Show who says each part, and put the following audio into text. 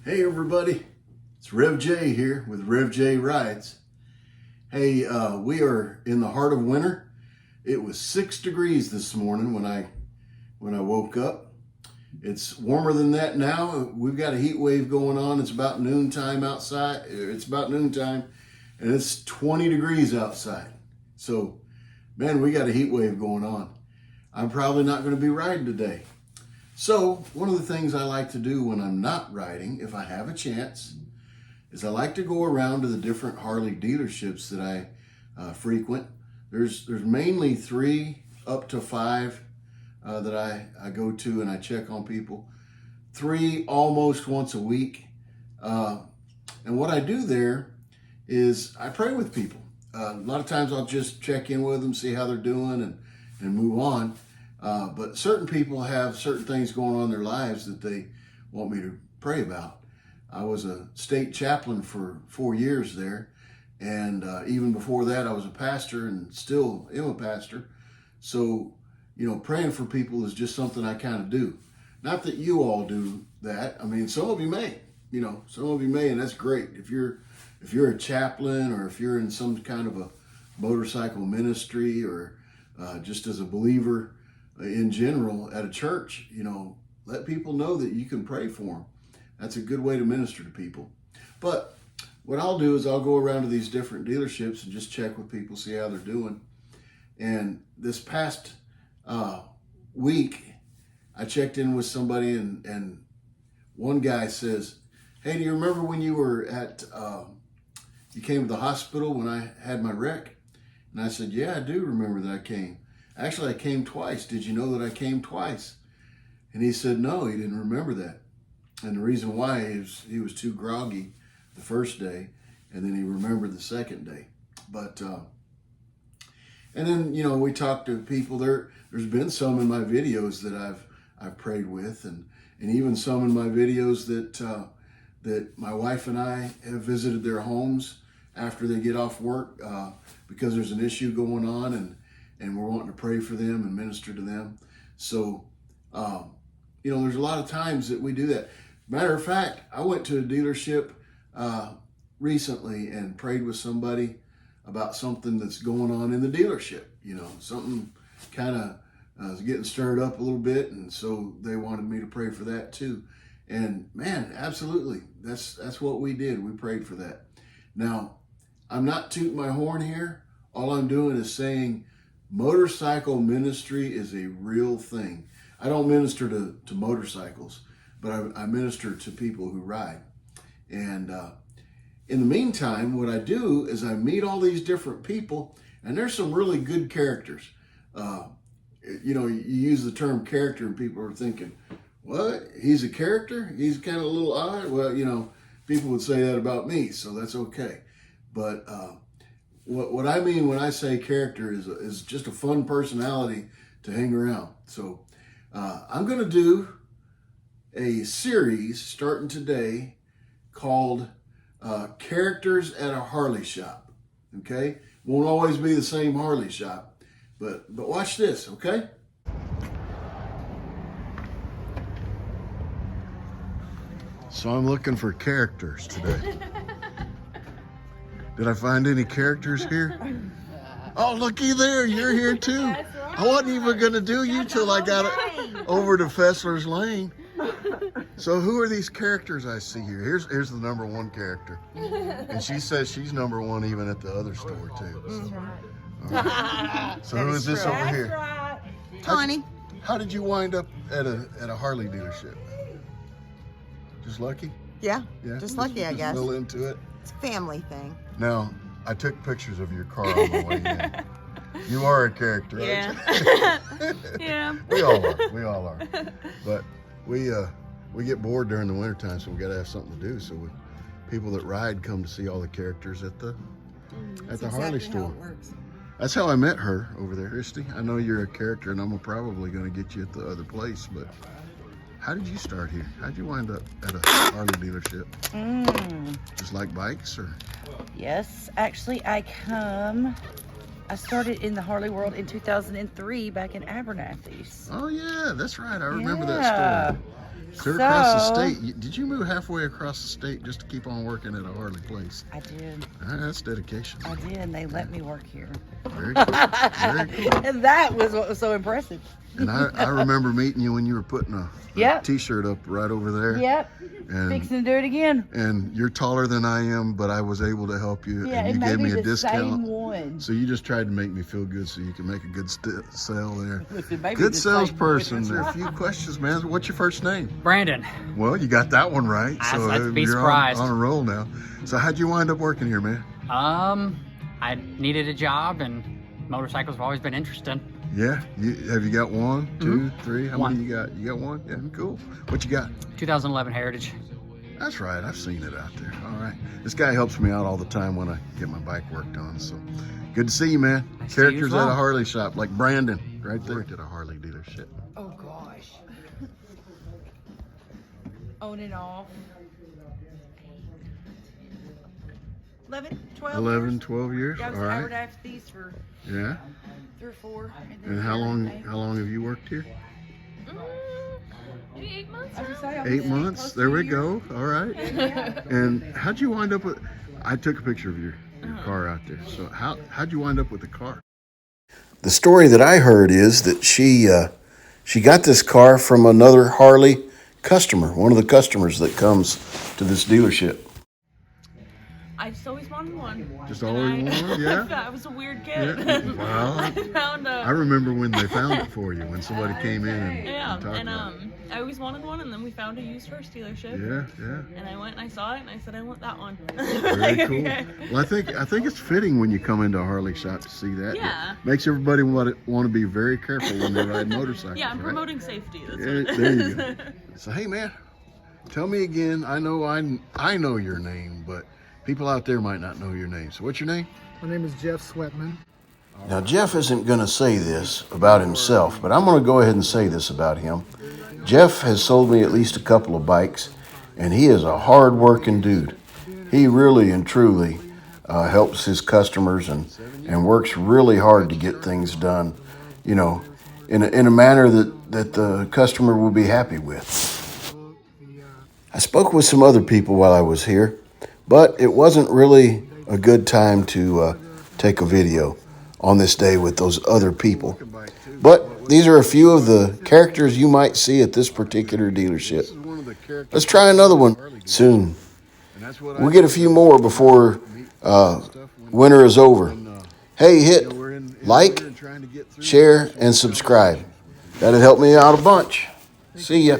Speaker 1: Hey everybody, it's Rev J here with Rev J Rides. Hey, we are in the heart of winter. It was 6 degrees this morning when I woke up. It's warmer than that now. We've got a heat wave going on. It's about noontime outside. It's about noontime and it's 20 degrees outside. So, man, we got a heat wave going on. I'm probably not going to be riding today. So one of the things I like to do when I'm not riding, if I have a chance, is I like to go around to the different Harley dealerships that I frequent. There's mainly 3 up to 5 that I go to and I check on people. 3 almost once a week. And what I do there is I pray with people. A lot of times I'll just check in with them, see how they're doing and move on. But certain people have certain things going on in their lives that they want me to pray about. I was a state chaplain for 4 years there. And even before that, I was a pastor and still am a pastor. So, praying for people is just something I kind of do. Not that you all do that. I mean, some of you may, and that's great. If you're a chaplain or if you're in some kind of a motorcycle ministry or just as a believer in general at a church, let people know that you can pray for them. That's a good way to minister to people. But what I'll do is I'll go around to these different dealerships and just check with people, see how they're doing. And this past week, I checked in with somebody and one guy says, "Hey, do you remember when you were you came to the hospital when I had my wreck?" And I said, "Yeah, I do remember that I came. Actually, I came twice. Did you know that I came twice?" And he said, no, he didn't remember that. And the reason why is he was too groggy the first day, and then he remembered the second day. But, and then, we talked to people. There's been some in my videos that I've prayed with, and even some in my videos that my wife and I have visited their homes after they get off work because there's an issue going on, and we're wanting to pray for them and minister to them. So, there's a lot of times that we do that. Matter of fact, I went to a dealership recently and prayed with somebody about something that's going on in the dealership. Something kind of was getting stirred up a little bit, and so they wanted me to pray for that too. And man, absolutely, that's what we did. We prayed for that. Now, I'm not tooting my horn here. All I'm doing is saying motorcycle ministry is a real thing. I don't minister to motorcycles, but I minister to people who ride. And in the meantime, what I do is I meet all these different people, and there's some really good characters. You use the term character, and people are thinking, what? He's a character? He's kind of a little odd? Well, people would say that about me, so that's okay. But what I mean when I say character is just a fun personality to hang around. So I'm going to do a series starting today called Characters at a Harley Shop. Okay? Won't always be the same Harley shop, but watch this, okay? So I'm looking for characters today. Did I find any characters here? Oh, looky there, you're here too. Right. I wasn't even gonna do you till I got it over to Fessler's Lane. So who are these characters I see here? Here's the number 1 character. And she says she's number 1 even at the other store too. So, so who is this over here?
Speaker 2: Right.
Speaker 3: Tony.
Speaker 1: How did you wind up at a Harley dealership? Just lucky?
Speaker 3: Yeah, just lucky, I guess.
Speaker 1: Just real into it?
Speaker 3: It's a family thing.
Speaker 1: Now, I took pictures of your car on the way in. You are a character, aren't you?
Speaker 2: Yeah.
Speaker 1: We all are. But we get bored during the wintertime, so we got to have something to do. So people that ride come to see all the characters at the Harley store. That's how I met her over there, Christy. I know you're a character, and I'm probably going to get you at the other place, but how did you start here? How did you wind up at a Harley dealership? Just like bikes, or?
Speaker 2: Yes, actually, I started in the Harley world in 2003 back in Abernathy's.
Speaker 1: Oh yeah, that's right. I remember that story. Clear across the state. Did you move halfway across the state just to keep on working at a Harley place?
Speaker 2: I did.
Speaker 1: That's dedication.
Speaker 2: I did, and they let me work here.
Speaker 1: Very cool. Very cool.
Speaker 2: And that was what was so impressive.
Speaker 1: And I remember meeting you when you were putting a
Speaker 2: Yep.
Speaker 1: T-shirt up right over there.
Speaker 2: Yep.
Speaker 1: And,
Speaker 2: Fixing to do it again.
Speaker 1: and you're taller than I am, but I was able to help you,
Speaker 2: Yeah,
Speaker 1: and
Speaker 2: it
Speaker 1: you
Speaker 2: may
Speaker 1: gave
Speaker 2: be
Speaker 1: me a
Speaker 2: the
Speaker 1: discount.
Speaker 2: same one.
Speaker 1: So you just tried to make me feel good so you can make a good sale there.
Speaker 2: Listen, maybe
Speaker 1: Good
Speaker 2: the same
Speaker 1: salesperson.
Speaker 2: one.
Speaker 1: There are a few questions, man. What's your first name?
Speaker 4: Brandon.
Speaker 1: Well, you got that one right. So
Speaker 4: I'd be
Speaker 1: you're
Speaker 4: surprised.
Speaker 1: on a roll now. So how'd you wind up working here, man?
Speaker 4: I needed a job, and motorcycles have always been interesting.
Speaker 1: Yeah. Have you got one, two, three? How
Speaker 4: One.
Speaker 1: many you got? You got one? Yeah, cool. What you got?
Speaker 4: 2011 Heritage.
Speaker 1: That's right. I've seen it out there. All right. This guy helps me out all the time when I get my bike worked on. So good to see you, man.
Speaker 4: Nice to see you
Speaker 1: Characters
Speaker 4: as well.
Speaker 1: at a Harley shop, like Brandon, right there. Worked at a Harley dealership.
Speaker 2: Oh gosh. On and off. 11, 12
Speaker 1: 11,
Speaker 2: years.
Speaker 1: 12 years.
Speaker 2: Yeah, I was
Speaker 1: All right.
Speaker 2: hired after these for
Speaker 1: Yeah.
Speaker 2: 3 or 4. then
Speaker 1: And how long?
Speaker 2: I-
Speaker 1: How long have you worked here?
Speaker 5: Maybe 8 months
Speaker 2: I was
Speaker 5: now?
Speaker 2: gonna say, I'm
Speaker 1: 8
Speaker 2: close
Speaker 1: months.
Speaker 2: to
Speaker 1: There
Speaker 2: a
Speaker 1: we
Speaker 2: year.
Speaker 1: go. All right. And how'd you wind up with? I took a picture of your car out there. So how'd you wind up with the car? The story that I heard is that she got this car from another Harley customer, one of the customers that comes to this dealership.
Speaker 5: I just always wanted one.
Speaker 1: Just
Speaker 5: And
Speaker 1: always wanted one? Yeah?
Speaker 5: I was a weird kid.
Speaker 1: Yeah. Well,
Speaker 5: I found
Speaker 1: I remember when they found it for you, when somebody came in and,
Speaker 5: yeah,
Speaker 1: and talked
Speaker 5: and
Speaker 1: about it.
Speaker 5: I always wanted one, and then we found a used horse dealership.
Speaker 1: Yeah.
Speaker 5: And I went and I saw it, and I said, I want that one.
Speaker 1: Very cool. Well, I think it's fitting when you come into a Harley shop to see that.
Speaker 5: Yeah.
Speaker 1: It makes everybody want to be very careful when they ride motorcycles.
Speaker 5: Yeah, I'm
Speaker 1: right?
Speaker 5: promoting safety. That's
Speaker 1: Yeah,
Speaker 5: what it
Speaker 1: there
Speaker 5: is.
Speaker 1: you go. So hey, man, tell me again. I know your name, but people out there might not know your name. So what's your name?
Speaker 6: My name is Jeff Sweatman.
Speaker 1: Now, Jeff isn't going to say this about himself, but I'm going to go ahead and say this about him. Jeff has sold me at least a couple of bikes, and he is a hard-working dude. He really and truly helps his customers and works really hard to get things done, you know, in a manner that the customer will be happy with. I spoke with some other people while I was here, but it wasn't really a good time to take a video on this day with those other people. But these are a few of the characters you might see at this particular dealership. Let's try another one soon. We'll get a few more before winter is over. Hey, hit like, share, and subscribe. That'd help me out a bunch. See ya.